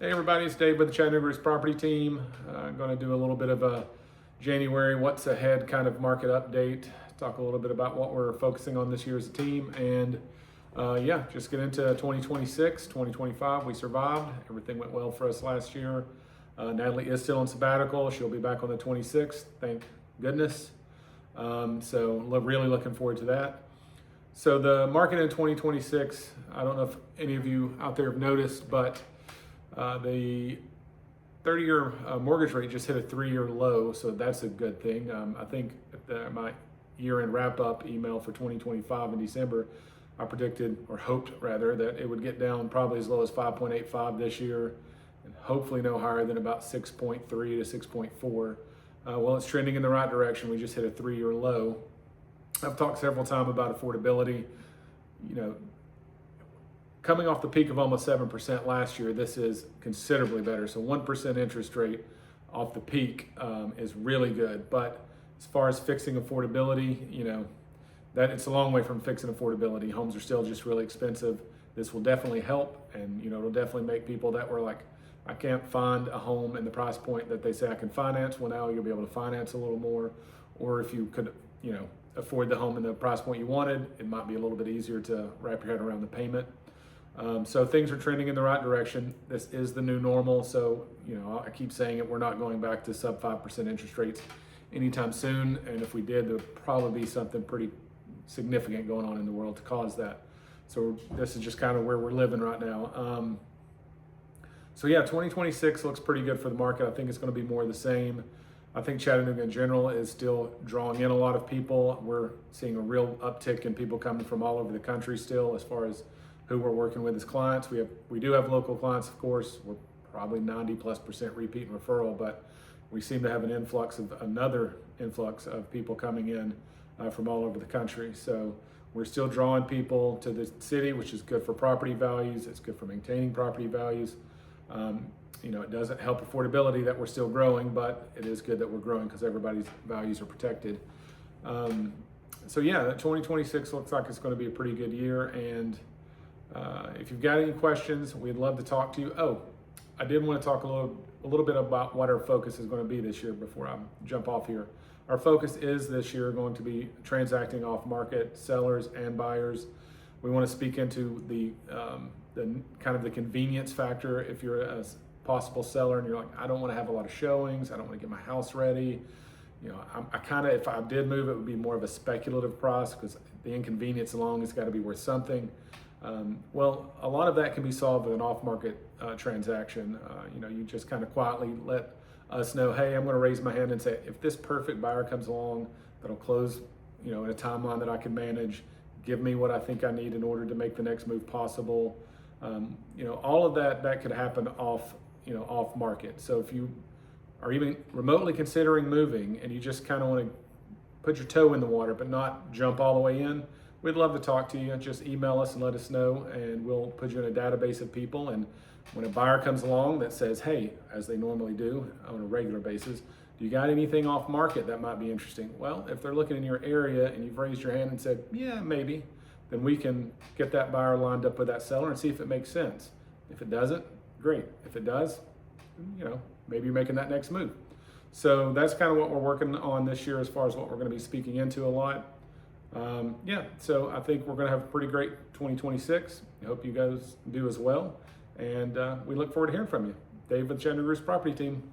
Hey everybody, it's Dave with the Chattanooga property team. I'm going to do a little bit of a January what's ahead kind of market update, talk a little bit about what we're focusing on this year as a team, and just get into 2026, 2025. We survived. Everything went well for us last year. Natalie is still on sabbatical. She'll be back on the 26th, thank goodness. Really looking forward to that. So the market in 2026, I don't know if any of you out there have noticed, but the 30-year mortgage rate just hit a 3-year low, so that's a good thing. I think my year-end wrap-up email for 2025 in December, I predicted, or hoped rather, that it would get down probably as low as 5.85 this year, and hopefully no higher than about 6.3 to 6.4. Well, it's trending in the right direction. We just hit a 3-year low. I've talked several times about affordability. Coming off the peak of almost 7% last year, this is considerably better. So 1% interest rate off the peak is really good. But as far as fixing affordability, that it's a long way from fixing affordability. Homes are still just really expensive. This will definitely help, and it'll definitely make people that were like, I can't find a home in the price point that they say I can finance. Well, now you'll be able to finance a little more. Or if you could, afford the home in the price point you wanted, it might be a little bit easier to wrap your head around the payment. So things are trending in the right direction. This is the new normal. So, I keep saying it, we're not going back to sub 5% interest rates anytime soon. And if we did, there'd probably be something pretty significant going on in the world to cause that. So this is just kind of where we're living right now. 2026 looks pretty good for the market. I think it's going to be more of the same. I think Chattanooga in general is still drawing in a lot of people. We're seeing a real uptick in people coming from all over the country still, as far as who we're working with as clients. We do have local clients, of course. We're probably 90+% repeat and referral, but we seem to have another influx of people coming in from all over the country. So we're still drawing people to the city, which is good for property values. It's good for maintaining property values. It doesn't help affordability that we're still growing, but it is good that we're growing because everybody's values are protected. 2026 looks like it's going to be a pretty good year. And if you've got any questions, we'd love to talk to you. Oh, I did want to talk a little bit about what our focus is going to be this year before I jump off here. Our focus is this year going to be transacting off market, sellers and buyers. We want to speak into the kind of the convenience factor. If you're a possible seller and you're like, I don't want to have a lot of showings, I don't want to get my house ready. If I did move, it would be more of a speculative price because the inconvenience alone has got to be worth something. A lot of that can be solved with an off-market transaction. You just kind of quietly let us know, hey, I'm going to raise my hand and say, if this perfect buyer comes along that'll close, in a timeline that I can manage, give me what I think I need in order to make the next move possible. All of that could happen off market. So if you are even remotely considering moving and you just kind of want to put your toe in the water but not jump all the way in, we'd love to talk to you. Just email us and let us know, and we'll put you in a database of people. And when a buyer comes along that says, hey, as they normally do on a regular basis, do you got anything off market that might be interesting? Well, if they're looking in your area and you've raised your hand and said, yeah, maybe, then we can get that buyer lined up with that seller and see if it makes sense. If it doesn't, great. If it does, maybe you're making that next move. So that's kind of what we're working on this year as far as what we're going to be speaking into a lot. So I think we're going to have a pretty great 2026. I hope you guys do as well. And we look forward to hearing from you. Dave with Chattanooga Property Team.